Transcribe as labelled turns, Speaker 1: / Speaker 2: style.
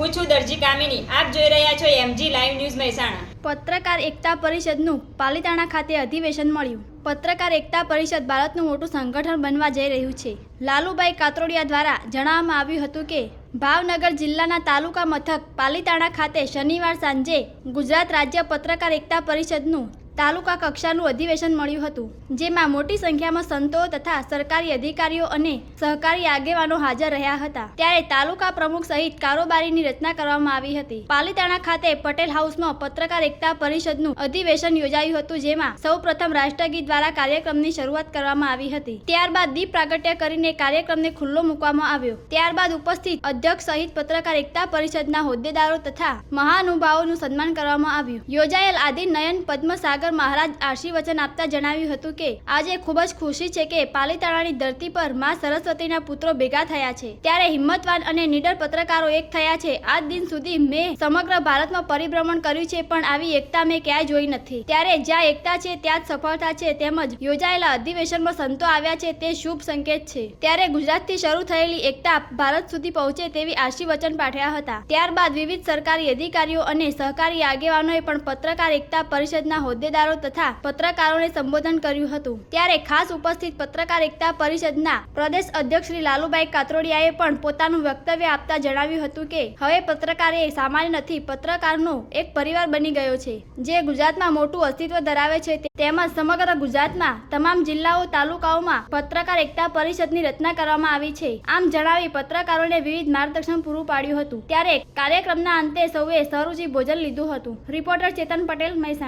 Speaker 1: હું છું દરજી કામિની. આપ જોઈ રહ્યા છો એમજી લાઈવ ન્યૂઝ મહેસાણા.
Speaker 2: પત્રકાર એકતા પરિષદનું પાલીતાણા ખાતે અધિવેશન મળ્યું. પત્રકાર એકતા પરિષદ ભારતનું મોટું સંગઠન બનવા જઈ રહ્યું છે. લાલુભાઈ કાતરોડિયા દ્વારા જણાવવામાં આવ્યું હતું કે ભાવનગર જિલ્લાના તાલુકા મથક પાલીતાણા ખાતે શનિવાર સાંજે ગુજરાત રાજ્ય પત્રકાર એકતા પરિષદનું તાલુકા કક્ષાનું અધિવેશન મળ્યું હતું, જેમાં મોટી સંખ્યામાં સંતો તથા સરકારી અધિકારીઓ અને સહકારી આગેવાનો હાજર રહ્યા હતા. ત્યારે તાલુકા પ્રમુખ સહિત કારોબારીની રચના કરવામાં આવી હતી. પાલીતાણા ખાતે પટેલ હાઉસમાં પત્રકાર એકતા પરિષદનું અધિવેશન યોજાયું હતું, જેમાં સૌપ્રથમ રાષ્ટ્રગીત દ્વારા કાર્યક્રમની શરૂઆત કરવામાં આવી હતી. ત્યારબાદ દીપ પ્રાગટ્ય કરીને કાર્યક્રમને ખુલ્લો મૂકવામાં આવ્યો. ત્યારબાદ ઉપસ્થિત અધ્યક્ષ સહિત પત્રકાર એકતા પરિષદના હોદ્દેદારો તથા મહાનુભાવોનું સન્માન કરવામાં આવ્યું. યોજાયેલ આદિ નયન પદ્મસાગર મહારાજ આશીર્વચન આપતા જણાવ્યું હતું કે આજે ખૂબ જ ખુશી છે કે પાલીતાણાની ધરતી પર માં સરસ્વતીના પુત્રો ભેગા થયા છે. ત્યારે હિંમતવાન અને નીડર પત્રકારો એક થયા છે. આજ દિન સુધી મેં સમગ્ર ભારતમાં પરિભ્રમણ કર્યું છે, પણ આવી એકતા મેં ક્યાંય જોઈ નથી. ત્યારે જ્યાં એકતા છે ત્યાં જ સફળતા છે. તેમજ યોજાયેલા અધિવેશનમાં સંતો આવ્યા છે તે શુભ સંકેત છે. ત્યારે ગુજરાતથી શરૂ થયેલી એકતા ભારત સુધી પહોંચે તેવી આશીર્વચન પાઠવ્યા હતા. ત્યારબાદ વિવિધ સરકારી અધિકારીઓ અને સહકારી આગેવાનોએ પણ પત્રકાર એકતા પરિષદના હોદ્દેદારો તથા પત્રકારોને સંબોધન કર્યું હતું. ત્યારે ખાસ ઉપસ્થિત પત્રકાર એકતા પરિષદના પ્રદેશ અધ્યક્ષ શ્રી લાલુભાઈ કાતરોડિયાએ પણ પોતાનું વક્તવ્ય આપતા જણાવ્યું હતું કે હવે પત્રકાર એ સામાન્ય નથી, પત્રકારનો એક પરિવાર બની ગયો છે, જે ગુજરાતમાં મોટું અસ્તિત્વ ધરાવે છે. તેમજ સમગ્ર ગુજરાતમાં તમામ જિલ્લાઓ તાલુકાઓમાં પત્રકાર એકતા પરિષદની રચના કરવામાં આવી છે. આમ જણાવી પત્રકારોને વિવિધ માર્ગદર્શન પૂરું પાડ્યું હતું. ત્યારે કાર્યક્રમના અંતે સૌએ સરુચિ ભોજન લીધું હતું. રિપોર્ટર ચેતન પટેલ, મહેસાણા.